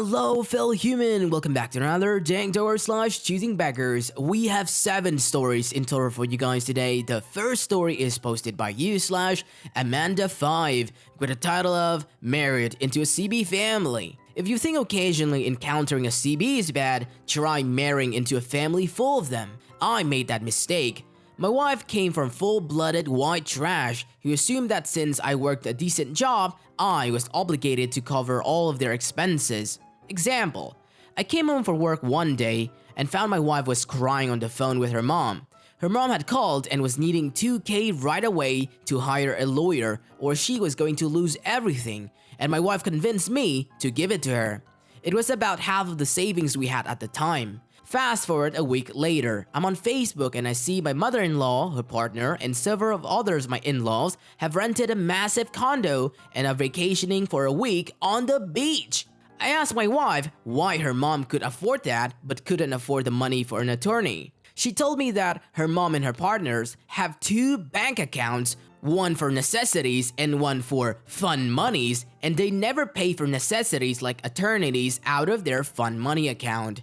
Hello, fellow human! Welcome back to another Dank Doggo / Choosing Beggars. We have 7 stories in total for you guys today. The first story is posted by you / Amanda5 with the title of Married into a CB Family. If you think occasionally encountering a CB is bad, try marrying into a family full of them. I made that mistake. My wife came from full-blooded white trash who assumed that since I worked a decent job, I was obligated to cover all of their expenses. Example, I came home from work one day and found my wife was crying on the phone with her mom. Her mom had called and was needing $2,000 right away to hire a lawyer or she was going to lose everything, and my wife convinced me to give it to her. It was about half of the savings we had at the time. Fast forward a week later, I'm on Facebook and I see my mother-in-law, her partner, and several of others my in-laws have rented a massive condo and are vacationing for a week on the beach. I asked my wife why her mom could afford that but couldn't afford the money for an attorney. She told me that her mom and her partners have 2 bank accounts, one for necessities and one for fun monies, and they never pay for necessities like attorneys out of their fun money account.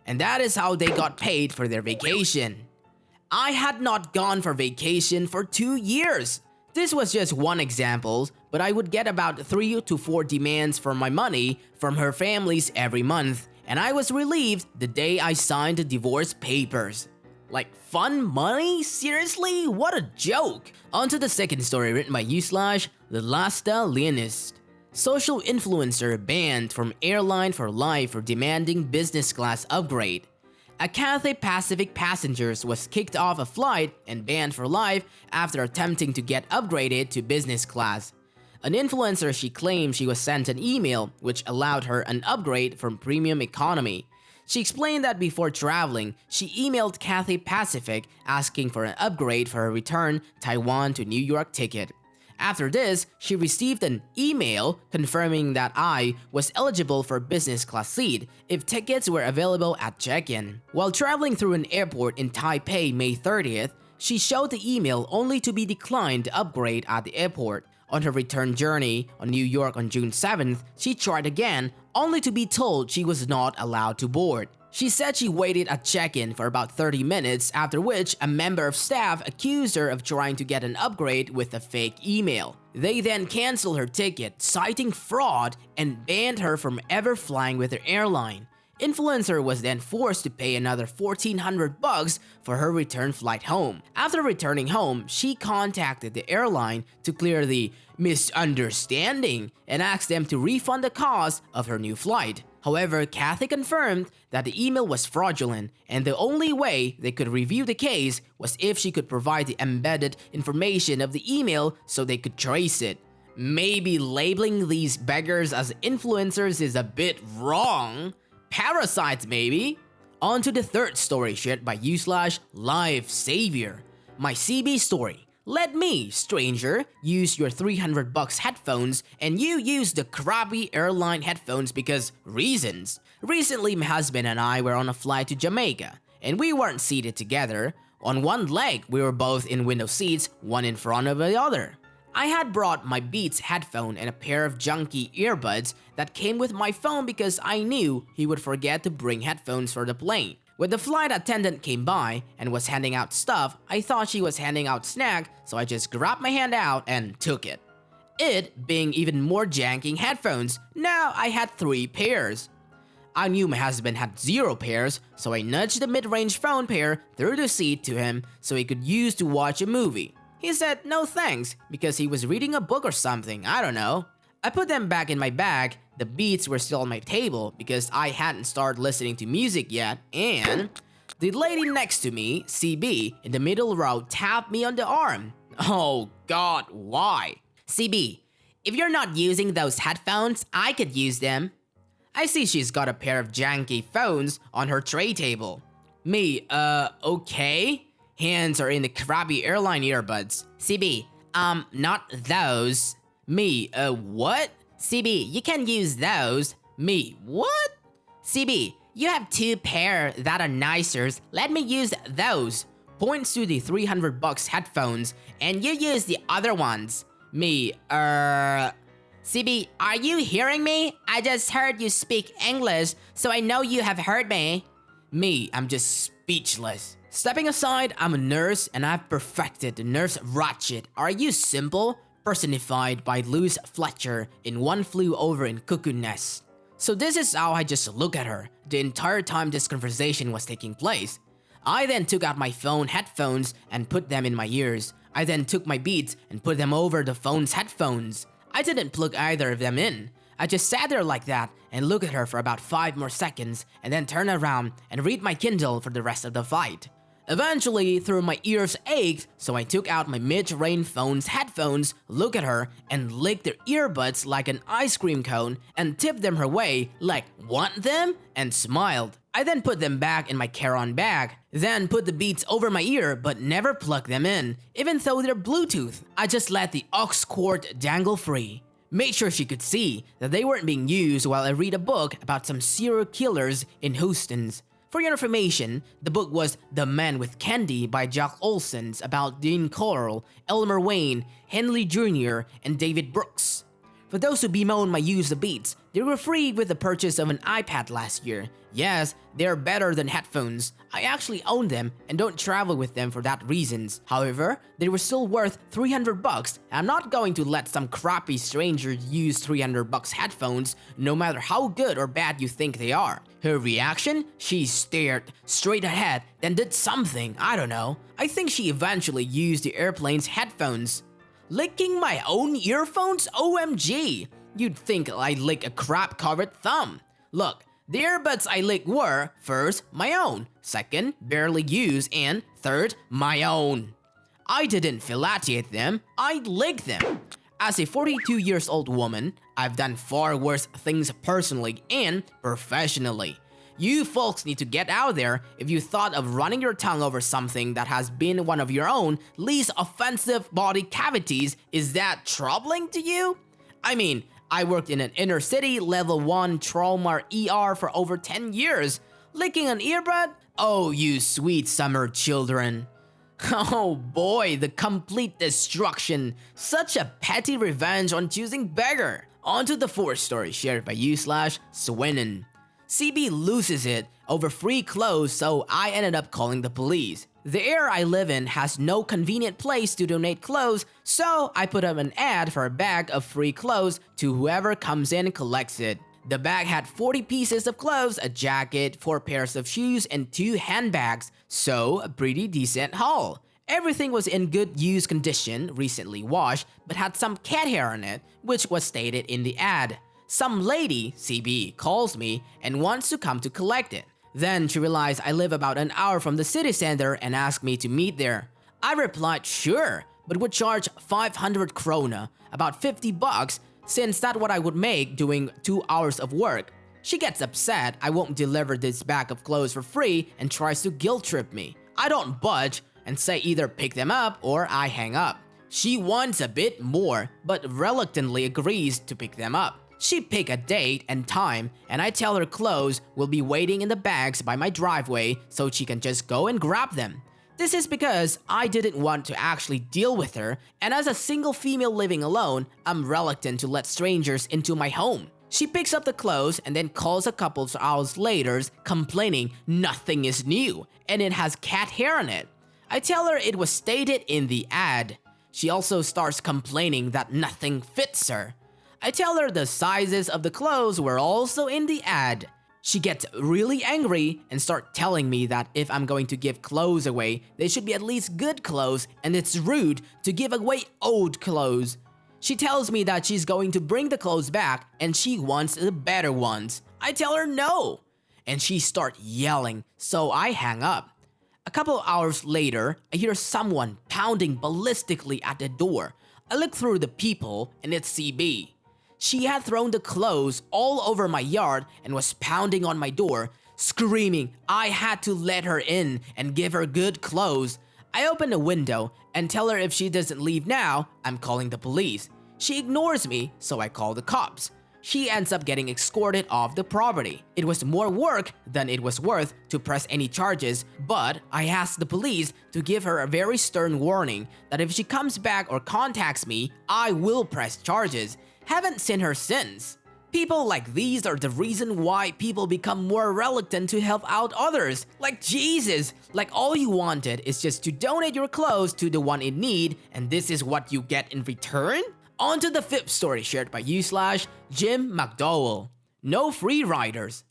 And that is how they got paid for their vacation. I had not gone for vacation for 2 years. This was just one example, but I would get about 3 to 4 demands for my money from her families every month, and I was relieved the day I signed the divorce papers. Like fun money? Seriously? What a joke! On to the second story written by you / The Lasta Leonist. Social influencer banned from Airline for life for demanding business class upgrade. A Cathay Pacific passenger was kicked off a flight and banned for life after attempting to get upgraded to business class. An influencer, she claimed she was sent an email which allowed her an upgrade from premium economy. She explained that before traveling, she emailed Cathay Pacific asking for an upgrade for her return Taiwan to New York ticket. After this, she received an email confirming that I was eligible for business class seat if tickets were available at check-in. While traveling through an airport in Taipei May 30th, she showed the email only to be declined to upgrade at the airport. On her return journey on New York on June 7th, she tried again only to be told she was not allowed to board. She said she waited at check-in for about 30 minutes, after which a member of staff accused her of trying to get an upgrade with a fake email. They then canceled her ticket, citing fraud, and banned her from ever flying with their airline. Influencer was then forced to pay another $1,400 for her return flight home. After returning home, she contacted the airline to clear the misunderstanding and asked them to refund the cost of her new flight. However, Cathay confirmed that the email was fraudulent and the only way they could review the case was if she could provide the embedded information of the email so they could trace it. Maybe labeling these beggars as influencers is a bit wrong. Parasites maybe? On to the third story shared by you / Life Savior. My CB story. Let me, stranger, use your $300 headphones and you use the crappy airline headphones because reasons. Recently, my husband and I were on a flight to Jamaica and we weren't seated together. On one leg, we were both in window seats, one in front of the other. I had brought my Beats headphone and a pair of junky earbuds that came with my phone because I knew he would forget to bring headphones for the plane. When the flight attendant came by and was handing out stuff, I thought she was handing out snack, so I just grabbed my hand out and took it. It being even more janky headphones, now I had 3 pairs. I knew my husband had 0 pairs, so I nudged the mid-range phone pair through the seat to him so he could use to watch a movie. He said no thanks because he was reading a book or something, I don't know. I put them back in my bag. The Beats were still on my table because I hadn't started listening to music yet, and the lady next to me, CB, in the middle row tapped me on the arm. Oh god, why? CB, if you're not using those headphones, I could use them. I see she's got a pair of janky phones on her tray table. Me, okay? Hands are in the crappy airline earbuds. CB, not those. Me, what? CB, you can use those. Me, what? CB, you have 2 pair that are nicer. Let me use those. Points to the $300 headphones, and you use the other ones. Me, CB, are you hearing me? I just heard you speak English, so I know you have heard me. Me, I'm just speechless. Stepping aside, I'm a nurse and I've perfected the nurse ratchet. Are you simple? Personified by Luz Fletcher in One Flew Over in Cuckoo Nest. So this is how I just look at her the entire time this conversation was taking place. I then took out my phone headphones and put them in my ears. I then took my Beats and put them over the phone's headphones. I didn't plug either of them in. I just sat there like that and looked at her for about 5 more seconds and then turned around and read my Kindle for the rest of the fight. Eventually, through my ears ached, so I took out my mid-range phone's headphones, looked at her, and licked their earbuds like an ice cream cone and tipped them her way like, "Want them?" and smiled. I then put them back in my carry-on bag, then put the Beats over my ear but never plugged them in, even though they're Bluetooth. I just let the aux cord dangle free. Made sure she could see that they weren't being used while I read a book about some serial killers in Houston's. For your information, the book was The Man with Candy by Jack Olson's about Dean Coral, Elmer Wayne, Henley Jr., and David Brooks. For those who bemoan my use of Beats, they were free with the purchase of an iPad last year. Yes, they're better than headphones. I actually own them and don't travel with them for that reasons. However, they were still worth $300. I'm not going to let some crappy stranger use $300 headphones, no matter how good or bad you think they are. Her reaction? She stared straight ahead, then did something, I don't know. I think she eventually used the airplane's headphones. Licking my own earphones? OMG! You'd think I'd lick a crap-covered thumb. Look, the earbuds I licked were, first, my own, second, barely used, and third, my own. I didn't fellatiate them, I licked them. As a 42 years old woman, I've done far worse things personally and professionally. You folks need to get out there if you thought of running your tongue over something that has been one of your own least offensive body cavities. Is that troubling to you? I mean, I worked in an inner city level 1 trauma ER for over 10 years. Licking an earbud? Oh, you sweet summer children. Oh boy, the complete destruction. Such a petty revenge on Choosing Beggar. On to the 4th story shared by you/Swinnon. CB loses it over free clothes, so I ended up calling the police. The area I live in has no convenient place to donate clothes, so I put up an ad for a bag of free clothes to whoever comes in and collects it. The bag had 40 pieces of clothes, a jacket, 4 pairs of shoes, and 2 handbags, so a pretty decent haul. Everything was in good use condition, recently washed, but had some cat hair on it, which was stated in the ad. Some lady, CB, calls me and wants to come to collect it. Then she realized I live about an hour from the city center and asked me to meet there. I replied sure, but would charge 500 krona, about $50, since that's what I would make doing 2 hours of work. She gets upset I won't deliver this bag of clothes for free and tries to guilt trip me. I don't budge and say either pick them up or I hang up. She wants a bit more, but reluctantly agrees to pick them up. She pick a date and time, and I tell her clothes will be waiting in the bags by my driveway so she can just go and grab them. This is because I didn't want to actually deal with her, and as a single female living alone, I'm reluctant to let strangers into my home. She picks up the clothes and then calls a couple of hours later complaining nothing is new and it has cat hair on it. I tell her it was stated in the ad. She also starts complaining that nothing fits her. I tell her the sizes of the clothes were also in the ad. She gets really angry and starts telling me that if I'm going to give clothes away, they should be at least good clothes and it's rude to give away old clothes. She tells me that she's going to bring the clothes back and she wants the better ones. I tell her no, and she starts yelling, so I hang up. A couple of hours later, I hear someone pounding ballistically at the door. I look through the people and it's CB. She had thrown the clothes all over my yard and was pounding on my door, screaming I had to let her in and give her good clothes. I open the window and tell her if she doesn't leave now, I'm calling the police. She ignores me, so I call the cops. She ends up getting escorted off the property. It was more work than it was worth to press any charges, but I asked the police to give her a very stern warning that if she comes back or contacts me, I will press charges. Haven't seen her since. People like these are the reason why people become more reluctant to help out others. Like Jesus, like all you wanted is just to donate your clothes to the one in need, and this is what you get in return? On to the fifth story shared by you/Jim McDowell. No Freeriders.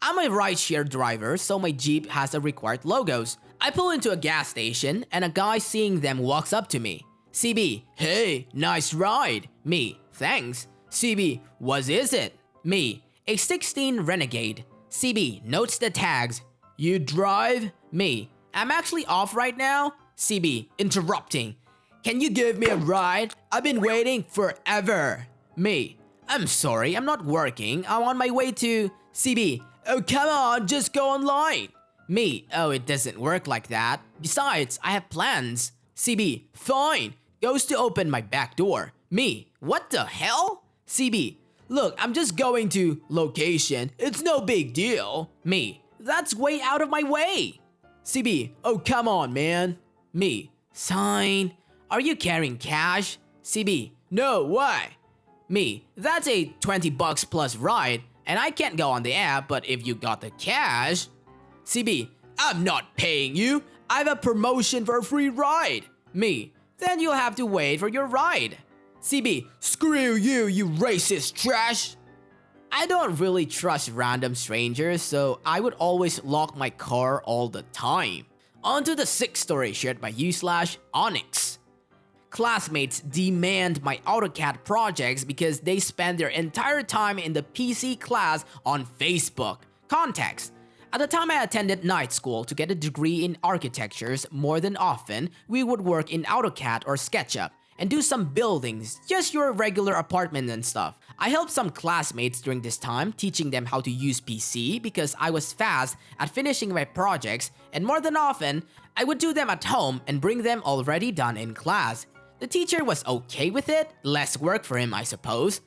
I'm a rideshare driver, so my Jeep has the required logos. I pull into a gas station, and a guy seeing them walks up to me. CB, hey, nice ride. Me, thanks. CB, what is it? Me, a 16 Renegade. CB, notes the tags. You drive? Me, I'm actually off right now. CB, interrupting. Can you give me a ride? I've been waiting forever. Me, I'm sorry, I'm not working. I'm on my way to... CB, oh come on, just go online. Me, oh it doesn't work like that. Besides, I have plans. CB, fine. Goes to open my back door. Me, what the hell? CB, look, I'm just going to location. It's no big deal. Me, that's way out of my way. CB, oh come on man. Me, sign. Are you carrying cash? CB, no, why? Me, that's a 20 bucks plus ride, and I can't go on the app, but if you got the cash... CB, I'm not paying you. I have a promotion for a free ride. Me, then you'll have to wait for your ride. CB, screw you, you racist trash. I don't really trust random strangers, so I would always lock my car all the time. On to the sixth story shared by you/Onyx. Classmates demand my AutoCAD projects because they spend their entire time in the PC class on Facebook. Context. At the time I attended night school to get a degree in architectures, more than often, we would work in AutoCAD or SketchUp and do some buildings, just your regular apartment and stuff. I helped some classmates during this time, teaching them how to use PC because I was fast at finishing my projects, and more than often, I would do them at home and bring them already done in class. The teacher was okay with it, less work for him I suppose.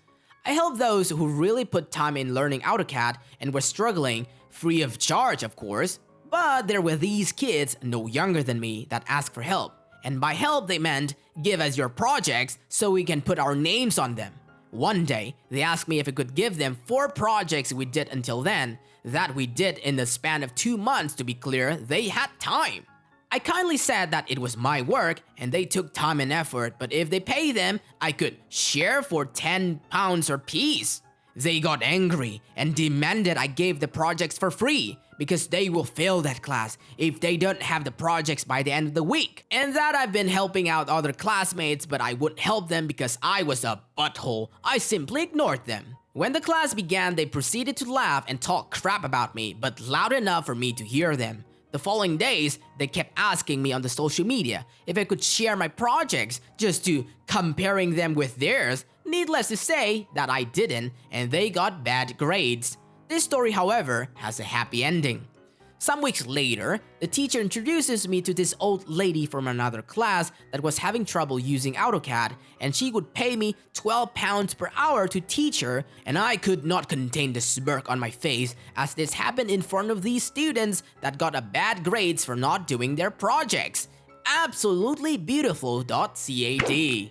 I helped those who really put time in learning AutoCAD and were struggling, free of charge of course. But there were these kids no younger than me that asked for help. And by help they meant, give us your projects so we can put our names on them. One day, they asked me if I could give them 4 projects we did until then, that we did in the span of 2 months to be clear, they had time. I kindly said that it was my work and they took time and effort, but if they pay them, I could share for £10 a piece. They got angry and demanded I gave the projects for free because they will fail that class if they don't have the projects by the end of the week. And that I've been helping out other classmates, but I wouldn't help them because I was a butthole. I simply ignored them. When the class began, they proceeded to laugh and talk crap about me, but loud enough for me to hear them. The following days, they kept asking me on the social media if I could share my projects just to comparing them with theirs. Needless to say that I didn't, and they got bad grades. This story, however, has a happy ending. Some weeks later, the teacher introduces me to this old lady from another class that was having trouble using AutoCAD, and she would pay me £12 per hour to teach her, and I could not contain the smirk on my face as this happened in front of these students that got a bad grades for not doing their projects. Absolutely beautiful.cad.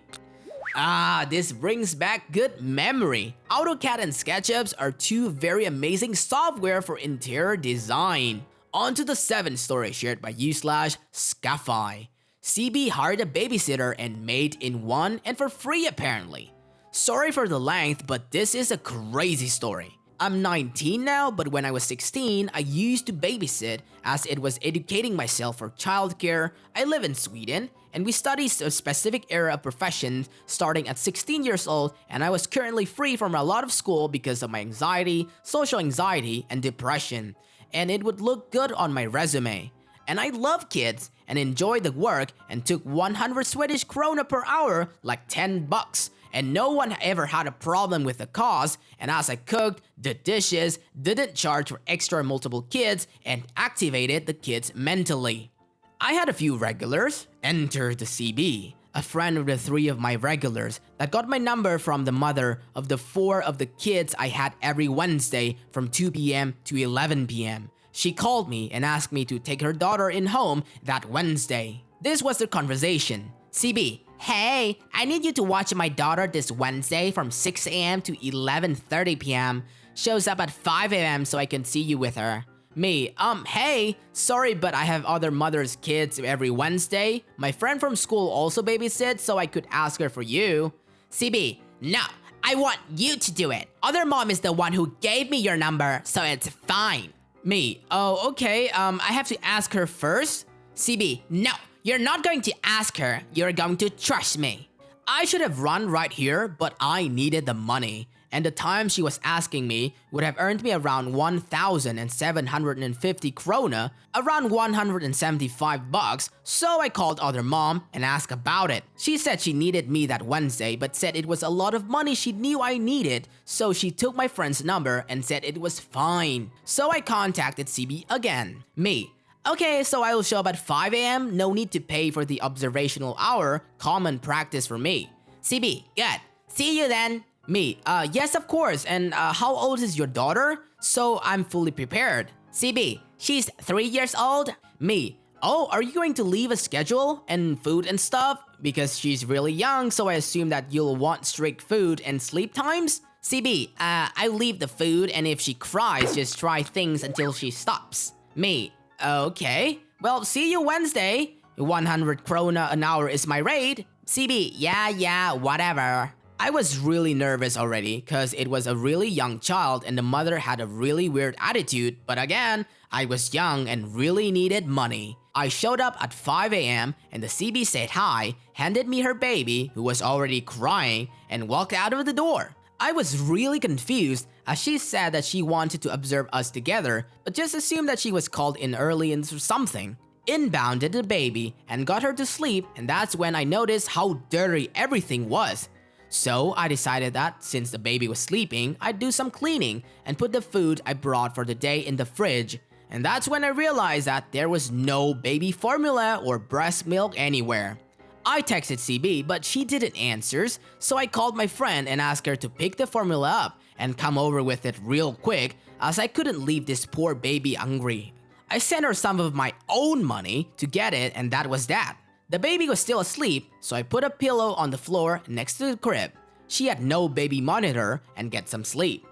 This brings back good memory. AutoCAD and SketchUp are 2 very amazing software for interior design. On to the 7th story shared by you/Scaffy. CB hired a babysitter and maid in one and for free apparently. Sorry for the length, but this is a crazy story. I'm 19 now, but when I was 16, I used to babysit as it was educating myself for childcare. I live in Sweden, and we study a specific area of professions starting at 16 years old, and I was currently free from a lot of school because of my anxiety, social anxiety, and depression. And it would look good on my resume. And I love kids and enjoy the work and took 100 Swedish krona per hour, like 10 bucks. And no one ever had a problem with the cost, and as I cooked, did dishes, didn't charge for extra multiple kids, and activated the kids mentally. I had a few regulars, enter the CB, a friend of the 3 of my regulars that got my number from the mother of the 4 of the kids I had every Wednesday from 2 p.m. to 11 p.m. She called me and asked me to take her daughter in home that Wednesday. This was the conversation. CB, Hey, I need you to watch my daughter this Wednesday from 6 a.m. to 11:30 p.m. Shows up at 5 a.m. so I can see you with her. Me, hey, sorry but I have other mother's kids every Wednesday. My friend from school also babysits so I could ask her for you. CB, no, I want you to do it. Other mom is the one who gave me your number, so it's fine. Me, oh, okay, I have to ask her first? CB, no, you're not going to ask her, you're going to trust me. I should have run right here, but I needed the money. And the time she was asking me would have earned me around 1,750 krona, around 175 bucks, so I called other mom and asked about it. She said she needed me that Wednesday but said it was a lot of money she knew I needed, so she took my friend's number and said it was fine. So I contacted CB again. Me, okay, so I will show up at 5 a.m, no need to pay for the observational hour, common practice for me. CB, good, see you then. Me, yes of course, and how old is your daughter? So I'm fully prepared. CB, she's 3 years old. Me, oh, are you going to leave a schedule and food and stuff? Because she's really young, so I assume that you'll want strict food and sleep times? CB, I leave the food and if she cries, just try things until she stops. Me, okay, well see you Wednesday. 100 krona an hour is my rate. CB, yeah, whatever. I was really nervous already because it was a really young child and the mother had a really weird attitude, but again, I was young and really needed money. I showed up at 5 a.m. and the CB said hi, handed me her baby who was already crying and walked out of the door. I was really confused as she said that she wanted to observe us together, but just assumed that she was called in early and something. Inbounded the baby and got her to sleep, and that's when I noticed how dirty everything was. So I decided that since the baby was sleeping, I'd do some cleaning and put the food I brought for the day in the fridge. And that's when I realized that there was no baby formula or breast milk anywhere. I texted CB but she didn't answer, so I called my friend and asked her to pick the formula up and come over with it real quick as I couldn't leave this poor baby hungry. I sent her some of my own money to get it and that was that. The baby was still asleep, so I put a pillow on the floor next to the crib. She had no baby monitor and get some sleep.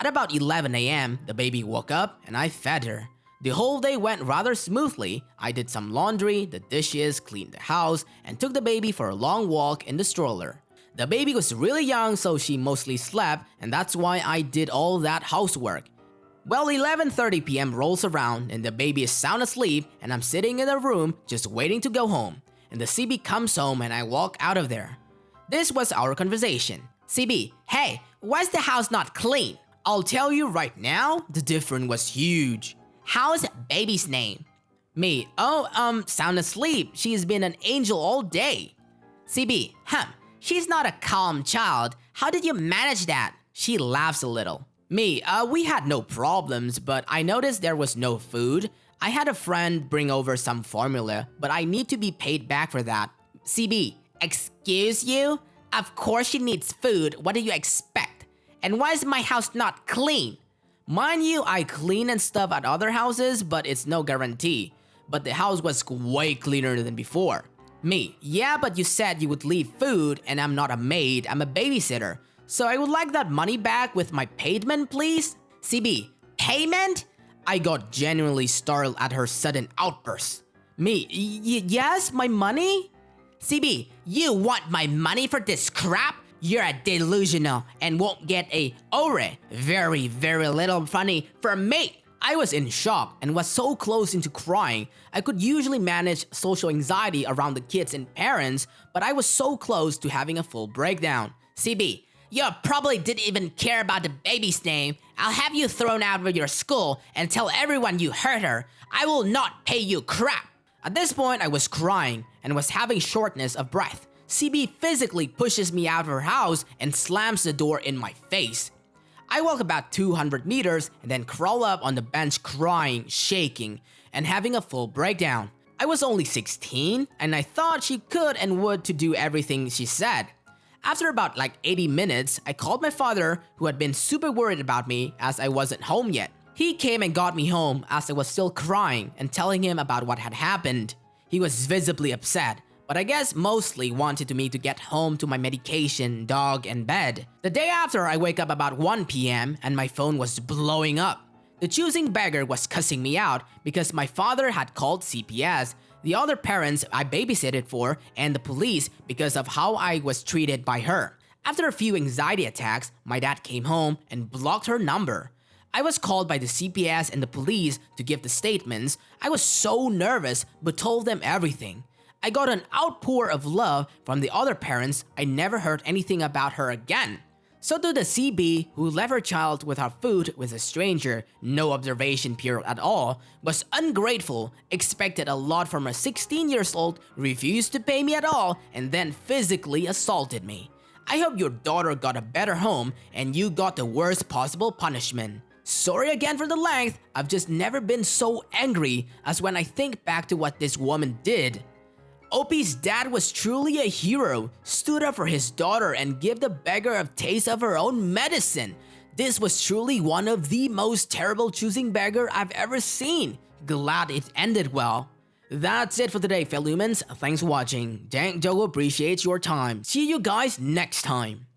At about 11 a.m, the baby woke up and I fed her. The whole day went rather smoothly. I did some laundry, the dishes, cleaned the house, and took the baby for a long walk in the stroller. The baby was really young, so she mostly slept, and that's why I did all that housework. Well, 11:30 p.m. rolls around and the baby is sound asleep and I'm sitting in the room just waiting to go home. And the CB comes home and I walk out of there. This was our conversation. CB, hey, why's the house not clean? I'll tell you right now, the difference was huge. How's baby's name? Me, oh, sound asleep. She's been an angel all day. CB, she's not a calm child. How did you manage that? She laughs a little. Me, we had no problems, but I noticed there was no food. I had a friend bring over some formula, but I need to be paid back for that. CB, excuse you? Of course she needs food, what do you expect? And why is my house not clean? Mind you, I clean and stuff at other houses, but it's no guarantee. But the house was way cleaner than before. Me, yeah, but you said you would leave food and I'm not a maid, I'm a babysitter. So I would like that money back with my payment, please? CB, payment? I got genuinely startled at her sudden outburst. Me, yes, my money? CB, you want my money for this crap? You're a delusional and won't get a ore, very little funny from me. I was in shock and was so close into crying. I could usually manage social anxiety around the kids and parents, but I was so close to having a full breakdown. CB, you probably didn't even care about the baby's name. I'll have you thrown out of your school and tell everyone you hurt her. I will not pay you crap. At this point, I was crying and was having shortness of breath. CB physically pushes me out of her house and slams the door in my face. I walk about 200 meters and then crawl up on the bench crying, shaking, and having a full breakdown. I was only 16 and I thought she could and would to do everything she said. After about 80 minutes, I called my father, who had been super worried about me as I wasn't home yet. He came and got me home as I was still crying and telling him about what had happened. He was visibly upset, but I guess mostly wanted me to get home to my medication, dog, and bed. The day after, I wake up about 1 p.m. and my phone was blowing up. The choosing beggar was cussing me out because my father had called CPS, the other parents I babysitted for, and the police because of how I was treated by her. After a few anxiety attacks, my dad came home and blocked her number. I was called by the CPS and the police to give the statements. I was so nervous but told them everything. I got an outpour of love from the other parents. I never heard anything about her again. So to the CB who left her child without food with a stranger, no observation period at all, was ungrateful, expected a lot from a 16-year-old, refused to pay me at all, and then physically assaulted me. I hope your daughter got a better home and you got the worst possible punishment. Sorry again for the length, I've just never been so angry as when I think back to what this woman did. Opie's dad was truly a hero, stood up for his daughter and gave the beggar a taste of her own medicine. This was truly one of the most terrible choosing beggar I've ever seen. Glad it ended well. That's it for today, fellow humans. Thanks for watching. Dank Doggo appreciates your time. See you guys next time.